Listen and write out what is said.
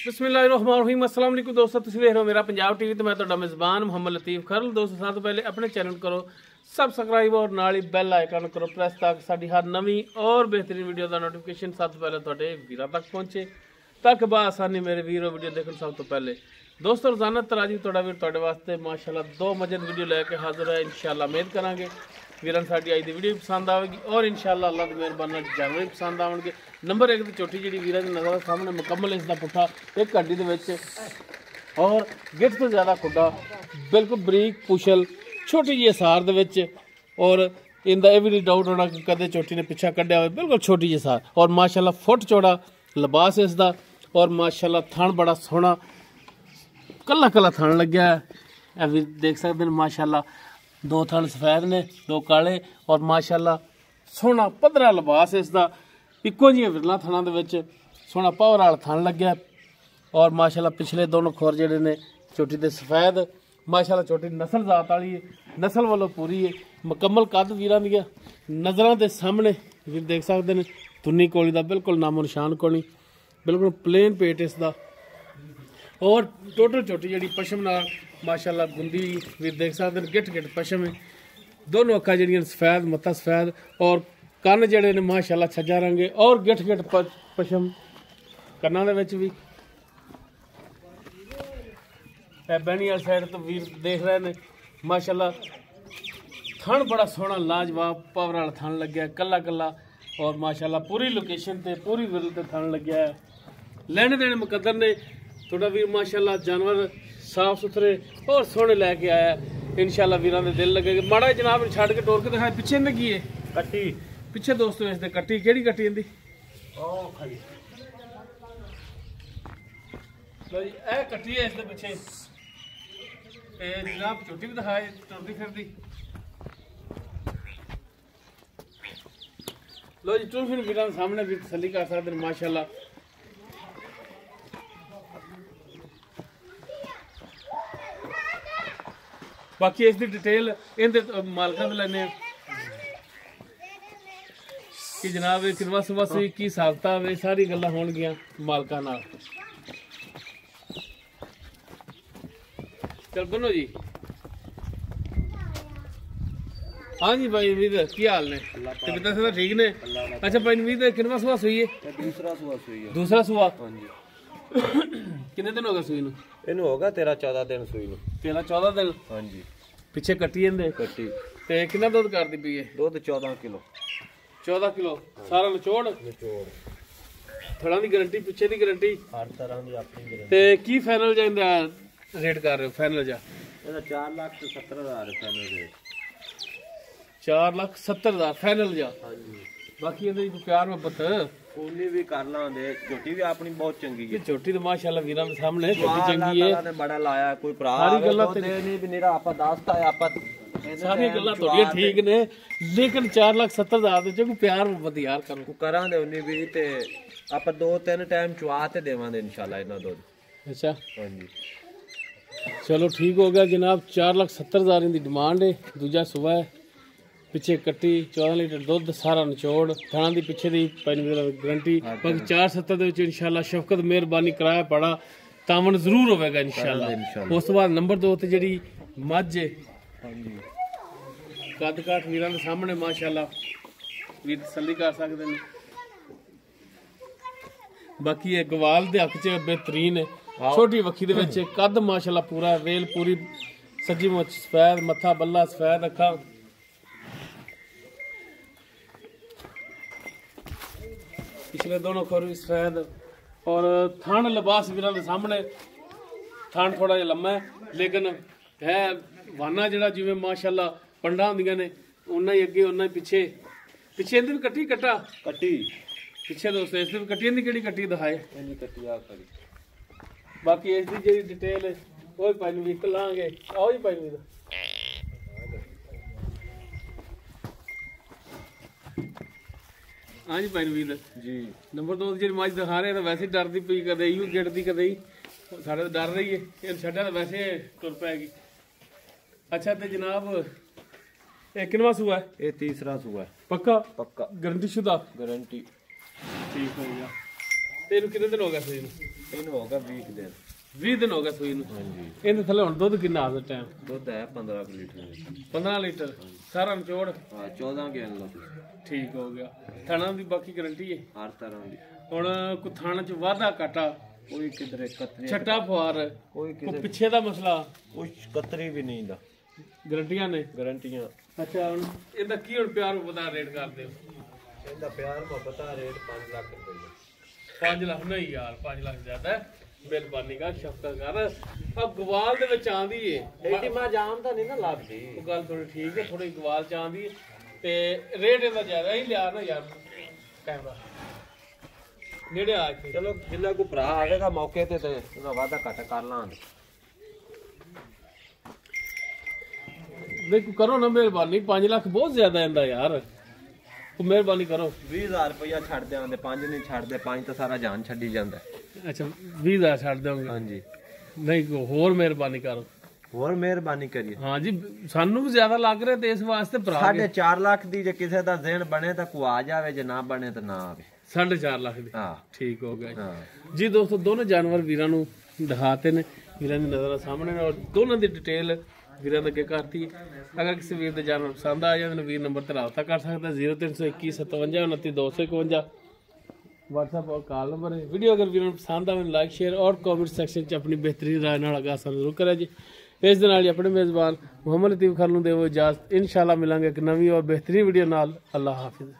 बिस्मिल्लाहिर्रहमानिर्रहीम। अस्सलाम वालेकुम दोस्तों, तुसीं वेख रहे हो मेरा पंजाब टीवी तो मैं तुहाडा मेज़बान मुहम्मद लतीफ़ खरल। दोस्तों सब तो पहले अपने चैनल करो सबसक्राइब और नाल ही बैल आइकन करो प्रेस ताकि साडी हर नवी और बेहतरीन वीडियो का नोटिफिकेशन सब तो पहले तुहाडे वीरां तक पहुंचे तक बासानी मेरे वीरों वीडियो देखने सब तो पहले। दोस्तों रोजाना तराजी तुहाडा वीर तुहाडे वास्ते माशाल्लाह 2 मजद वीडियो लेके हाजिर है। इंशाल्लाह उम्मीद करांगे वीरां साडी अज दी वीडियो पसंद आएगी और इंशाल्लाह अल्लाह की मेहरबानी जानवर भी पसंद आउणगे। नंबर 1 की चोटी जी वीरां दी नज़र सामने मुकम्मल इसका पुट्ठा एक हड्डी दे विच और गिट्ठ तो ज़्यादा खुड्डा बिल्कुल बरीक पुछल छोटी जी सार दे विच और इनका यह भी नहीं डाउट होना कि कदे चोटी ने पिछा कढ़िया हो। बिल्कुल छोटी जी सार और माशाल्लाह फुट चौड़ा लिबास इसका और माशाल्लाह थण बड़ा सोहना कला कला थण लग्या है। भी देख सकते हैं माशाल्लाह 2 थण सफेद ने 2 काले और माशाल्लाह सोहना पधरा लिबास इसका इक्को जी विरला थणा दे विच सोहना पावर वाला थण लग्या और माशाल्लाह पिछले दोनों खोर जेडे ने चोटी दे सफेद माशाल्लाह चोटी नस्ल जात वाली है, नस्ल वालों पूरी है। मुकम्मल कद वीरां दी नज़रां दे सामने वीर देख सकते हैं तुन्नी कोली दा बिल्कुल नामो निशान कोनी बिल्कुल प्लेन पेट इसका और टोटल चोटी जी पशम नाल माशाल्लाह गुंदी वीर देख सकते हैं गिट्ठ गिट्ठ पशम है। दोनों अक्खां जड़ियां सफेद मत्था सफेद और कन्न जड़े ने माशाल्लाह छज्जा रंग है और गिट्ठ गिट्ठ पशम कन्नां दे विच भी बैनी वाली साइड तो वीर देख रहे हैं माशाल्लाह थण बड़ा सोहना लाजवाब पावर वाला थण लग्या कला कला और माशाल्लाह पूरी लोकेशन ते पूरी विरल ते थण लग्या है। लेने देने मुकद्दर ने थोड़ा वीर माशाल्लाह जानवर साफ सुथरे और सोहने लैके आया इंशाल्लाह वीरां दे दिल लगेगा। माड़ा जनाब छड़ के टोर के दिखाए पिछे इन्हें की है कट्टी पिछे दोस्तों इसके कट्टी केड़ी कट्टी इनदी ओ खड़ी लो जी ए कट्टी है इसके पिछे जनाब चोटी भी दिखाए टुरदी फिरदी लो जी टूर फिर वीरां सामने भी तसल्ली कर सकते हैं माशाल्लाह। बाकी इसकी डिटेल इनके मालकां तो लैने कि जनाब किनवा सुबह सुई की साबता है सारी गल्लां होणगियां मालकां नाल। चल बनो जी हाँ जी भाई नवीद की हाल ने तबीयत से ठीक ने। अच्छा भाई नवीद किनवा सुबह सुई है दूसरा सुबह हाँ जी कितने दिन हो गए सुई नु होगा 13-14 दिन सुई नु 13-14 दिन हाँ जी पिछे कट्टी इनदे कट्टी ते कितना दूध करदी पई है दूध 14 किलो सारा निचोड़ थड़ा दी गारंटी पिछे दी गारंटी हर तरह दी अपनी गारंटी ते की फाइनल जांदा रेट कर रहे हो फाइनल जा ਇਹਦਾ 4,70,000 फाइनल रेट 4,70,000 फाइनल जा हाँ जी। बाकी ਇਹਦੇ ਕੋਈ ਪਿਆਰ ਮੁਹੱਬਤ ਉਹਨੇ ਵੀ ਕਰ ਲਾਂਦੇ ਝੋਟੀ ਵੀ ਆਪਣੀ ਬਹੁਤ ਚੰਗੀ ਹੈ ਝੋਟੀ ਤੇ ਮਾਸ਼ਾਅੱਲਾ ਵੀਰਾਂ ਦੇ ਸਾਹਮਣੇ ਝੋਟੀ ਚੰਗੀ ਹੈ ਨੇ ਬੜਾ ਲਾਇਆ ਕੋਈ ਭਰਾ ਸਾਰੀ ਗੱਲਾਂ ਤੇ ਨਹੀਂ ਵੀ ਮੇਰਾ ਆਪਾਂ ਦੱਸਤਾ ਹੈ ਆਪਾਂ ਸਾਰੀ ਗੱਲਾਂ ਤੁਹਾਡੀਆਂ ਠੀਕ ਨੇ ਲੇਕਿਨ 4,70,000 ਦੇ ਚ ਕੋਈ ਪਿਆਰ ਮੁਹੱਬਤ ਯਾਰ ਕਰੋ ਕਰਾਂਦੇ ਉਹਨੇ ਵੀ ਤੇ ਆਪਾਂ 2-3 ਟਾਈਮ ਚੁਆ ਤੇ ਦੇਵਾਂਗੇ ਇਨਸ਼ਾਅੱਲਾ ਇਹਨਾਂ ਦੁੱਧ। अच्छा हाँ जी चलो ठीक हो गया जनाब 4,70,000 की डिमांड है। दूजा सुबह पिछे कट्टी 14 लीटर दुध सारा निचोड़ थाना की पिछे की गारंटी बाकी 4,70 इंशाल्लाह शफकत मेहरबानी कराया पड़ा तावन जरूर होगा इंशाल्लाह। उस तो बाद नंबर 2 ते जी मझ है कद काठ वीरां दे सामने माशाल्लाह वीर तसल्ली कर सकते हैं। बाकी ये गवाल दे हक च बेहतरीन है छोटी वक्खी दे विच कद माशाल्लाह पूरा वेल पूरी सज्जी मुच सफेद मत्था बल्ला सफेद अखा पिछले दोनों खोर भी सफेद और थण लिबास वीरां दे सामने थण थोड़ा जिहा लम्मा है लेकिन है वाना जिहड़ा जिवें माशाल्लाह पंडा हुंदियां ने उन्ना ही अगे उन्ना ही पिछे इहदी भी कट्टी कट्टा कट्टी पिछे दोस्तों इसदी भी कट्टी इहदी केड़ी कट्टी दिखाए इहदी कट्टी आ खड़ी बाकी इसकी जी डिटेल है वो भी पानी भी लांगे आओ जी पानी भी हाँ जी पानी भी जी नंबर 2 जी मज दिखा रहे तो वैसे डरती पई कदे इहो गिरदी कदे ही साढ़े तो डर रही है ये छड्या तो वैसे तुर पैगी। अच्छा तो जनाब ये किनवा सूआ है ये तीसरा सूआ है पक्का पक्का गारंटी शुदा गारंटी ठीक हो गया ਤੇ ਇਹਨੂੰ ਕਿੰਨੇ ਦਿਨ ਹੋ ਗਏ ਸੂਈ ਨੂੰ? ਇਹਨੂੰ ਹੋਗਾ 20 ਦਿਨ। 20 ਦਿਨ ਹੋ ਗਏ ਸੂਈ ਨੂੰ। ਹਾਂਜੀ। ਇਹਦੇ ਥੱਲੇ ਹੁਣ ਦੁੱਧ ਕਿੰਨਾ ਆ ਟਾਈਮ? ਦੁੱਧ ਹੈ 15 ਲੀਟਰ। 15 ਲੀਟਰ ਸਾਰਾ ਨਿਚੋੜ? ਹਾਂ 14 ਗਿਣ ਲਓ ਤੁਸੀਂ। ਠੀਕ ਹੋ ਗਿਆ। ਥਾਣਾ ਦੀ ਬਾਕੀ ਗਾਰੰਟੀ ਹੈ ਹਰ ਤਰ੍ਹਾਂ ਦੀ। ਹੁਣ ਕੋ ਥਾਣਾ ਚ ਵਾਧਾ ਘਾਟਾ ਕੋਈ ਕਿਧਰੇ ਕਤਰੀ ਛੱਟਾ ਫੁਆਰ ਕੋਈ ਕੋ ਕਿਧਰੇ ਪਿੱਛੇ ਦਾ ਮਸਲਾ ਕੁਛ ਕਤਰੀ ਵੀ ਨਹੀਂ ਦਾ। ਗਾਰੰਟੀਆਂ ਨੇ? ਗਾਰੰਟੀਆਂ। ਅੱਛਾ ਹੁਣ ਇਹਦਾ ਕੀ ਹੁਣ ਪਿਆਰ ਵਧਾ ਰੇਟ ਕਰਦੇ ਹੋ? ਇਹਦਾ ਪਿਆਰ ਮੁਹੱਬਤ ਦਾ ਰੇਟ 5 ਲੱਖ ਰੁਪਏ। 5 ਲੱਖ ਨਹੀਂ ਯਾਰ, 5 ਲੱਖ ਜ਼ਿਆਦਾ ਹੈ। ਮਿਹਰਬਾਨੀ ਕਰ, ਸ਼ਫਕਤ ਕਰ। ਆ ਗਵਾਲ ਦੇ ਵਿੱਚ ਆਂਦੀ ਏ ਐਡੀ ਮਾਂ ਜਾਮ ਤਾਂ ਨਹੀਂ ਨਾ ਲੱਗਦੀ। ਉਹ ਗੱਲ ਥੋੜੀ ਠੀਕ ਹੈ, ਥੋੜੀ ਗਵਾਲ ਚ ਆਂਦੀ ਤੇ ਰੇਟ ਇਹਦਾ ਜ਼ਿਆਦਾ ਹੀ ਲਿਆ ਨਾ ਯਾਰ। ਕੈਮਰਾ ਨੇੜੇ ਆ ਇੱਥੇ। ਚਲੋ ਜਿੰਨਾ ਕੋ ਭਰਾ ਆਵੇਗਾ ਮੌਕੇ ਤੇ ਉਹਦਾ ਵਾਧਾ ਘੱਟ ਕਰ ਲਾਂਗੇ। ਦੇਖੋ ਕਰੋ ਨਾ ਮਿਹਰਬਾਨੀ, 5 ਲੱਖ ਬਹੁਤ ਜ਼ਿਆਦਾ ਇਹਦਾ ਯਾਰ, ਮਿਹਰਬਾਨੀ ਕਰੋ। 20000 ਰੁਪਇਆ ਛੱਡ ਦਿਆਂਗੇ। 5 ਨਹੀਂ ਛੱਡਦੇ, 5 ਤਾਂ ਸਾਰਾ ਜਾਨ ਛੱਡੀ ਜਾਂਦਾ। ਅੱਛਾ 20,000 ਛੱਡ ਦੋਗੇ? ਹਾਂਜੀ। ਨਹੀਂ ਹੋਰ ਮਿਹਰਬਾਨੀ ਕਰੋ। ਹੋਰ ਮਿਹਰਬਾਨੀ ਕਰੀਏ। ਹਾਂ ਜੀ ਸਾਨੂੰ ਵੀ ਜ਼ਿਆਦਾ ਲੱਗ ਰਿਹਾ ਤੇ ਇਸ ਵਾਸਤੇ ਭਰਾ 4.5 ਲੱਖ ਦੀ ਜੇ ਕਿਸੇ ਦਾ ਜ਼ਿਹਨ ਬਣੇ ਤਾਂ ਕੋ ਆ ਜਾਵੇ, ਜੇ ਨਾ ਬਣੇ ਤਾਂ ਨਾ ਆਵੇ। 4.5 ਲੱਖ ਦੀ। ਹਾਂ ਠੀਕ ਹੋ ਗਿਆ ਹਾਂ ਜੀ। ਦੋਸਤੋ ਦੋਨੋਂ ਜਾਨਵਰ ਵੀਰਾਂ ਨੂੰ ਦਿਖਾਤੇ ਨੇ, ਵੀਰਾਂ ਦੀ ਨਜ਼ਰਾਂ ਸਾਹਮਣੇ ਨੇ, ਔਰ ਦੋਨਾਂ ਦੀ ਡਿਟੇਲ ਵੀਰਾਂ ਦੇ ਅੱਗੇ ਕਰਤੀ। ਅਗਰ ਕਿਸੇ ਵੀਰ ਦੇ ਜਾਨਵਰ ਪਸੰਦ ਆ ਜਾਂਦੇ ਨੇ, ਵੀਰ ਨੰਬਰ ਤੇ ਰਾਬਤਾ ਕਰ ਸਕਦਾ 0321 57 29 251 WhatsApp और कॉल नंबर है। वीडियो अगर वीडियो पसंद आए लाइक शेयर और कमेंट सेक्शन च अपनी बेहतरीन राय नाल आगाह जरूर करें जी। इस दे नाल अपने मेज़बान मुहम्मद लतीफ खर नूं देवो इजाज़त। इंशाअल्लाह मिलांगे एक नवी और बेहतरीन वीडियो नाल। अल्लाह हाफिज़।